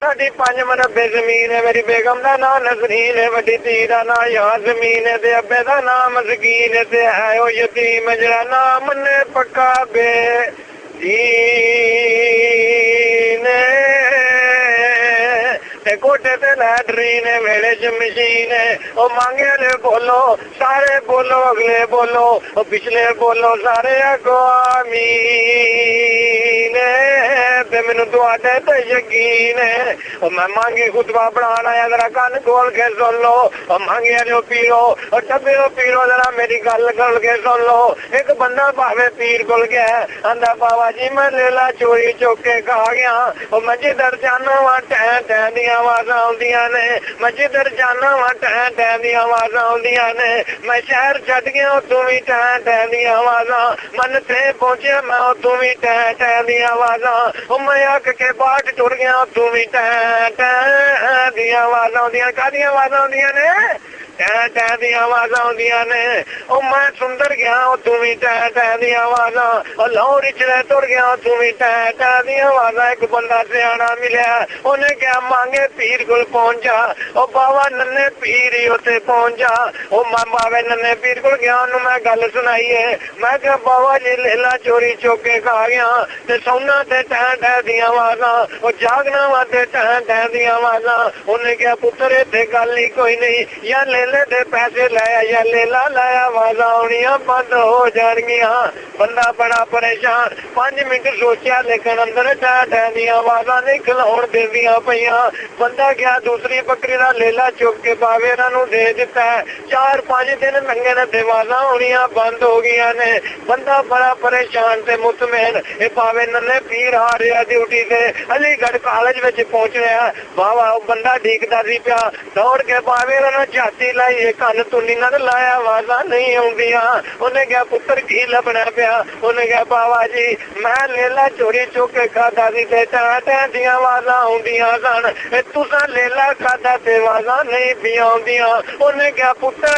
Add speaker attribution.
Speaker 1: साडी 5 मरबे जमीन है, मेरी बेगम दा नाम नजरीन है, वड्डी धी दा नाम याज़मीन है, ते अब्बे दा नाम मस्कीन है, ते है ओ यतीम जेड़ा नाम ने पक्का बेदीन ते कोठे ते लैटरीन है, वेड़े च मशीन है। ओ मांगे ले बोलो सारे बोलो, अगले बोलो ओ पिछले बोलो सारे अगो आमीन ते मैनू तुहाडे ते यकीन है। ओ मैं मांगे खुतबा बनाना है, जरा कान खोल के सुन लो। ओ मांगे जो पीरो और डब्बे पीरो, जरा मेरी गल खोल के सुन लो। एक बंदा भावे पीर कोल गया, आंदा बाबा जी मैं लेला चोरी चुक के खा गया। ओ मैं जिधर जाना वा टै टै दियां आवाज़ां आउंदियां ने, मैं जिधर जाना वा टै टै दियां आवाज़ां आउंदियां ने। मैं शहर छड्ड गया उत्थों भी टै टै दियां आवाज़ां, मन थे पहुंचे मैं उत्थों भी टै टै दियां आवाज़ां। ओ मैं अक के बाट टुर गया उत्थों भी टै टै दियां आवाज़ां आउंदियां। कादियां आवाज़ां आउंदियां ने? टै टै दियां आवाज़ां आउंदियां ने। ओ मैं सुंदर गया उत्थों भी टै टै दियां आवाज़ां। ओ लाहौर चले तुर गया उत्थों भी टै टै दियां आवाज़ां। एक बंदा सियाना मिलिया, उन्हें क्या मांगे पीर कोल पहुंच जा। ओ बाबा नन्हे पीर ही उत्थे पहुंच जा। ओ मैं बाबे नन्हे पीर कोल गया, उन्होंने मैं गल सुनाई है। मैं क्या बाबा जी लेला चोरी चुक के खा गया ते सौना ते टै टै दियां आवाज़ां, ओ जागना वा ते टै टै दियां आवाज़ां। उन्हें क्या पुत्तर इत्थे गल ही कोई नहीं, या लेले दे पैसे लाया या लेला लाया, आवाज़ां आउणियां बंद हो जाणगियां। बंदा बड़ा परेशान 5 मिनट सोचा, लेकिन अंदर टै टै दियां आवाज़ां नहीं खिलाउण दिंदियां पईयां। बंदा गया दूसरी बकरी दा लेला चुक के बावे नू दे दिता है। 4-5 दिन लंघे ने ते आवाज़ां आउणियां बंद हो गईयां ने। बंदा बड़ा परेशान ते मुतमैन, ए बावे नन्हे पीर आ रहा ड्यूटी से, अलीगढ़ कॉलेज विच पहुंच रहा। बाबा बंदा डीकदा सी पिया, दौड़ के बावे ने झाती लाई, कन तुन्नियां ते लाया, आवाज़ां नहीं आउंदियां। उन्हें क्या पुत्तर की लभना पिया? उन्हें क्या बाबा जी मैं लेला चोरी चुक के खाता सी ते टै टै दियां आवाज़ां आउंदियां सन, तुसां लेला खाता ते आवाज़ां नहीं पिया आउंदियां। उन्हें क्या पुत्तर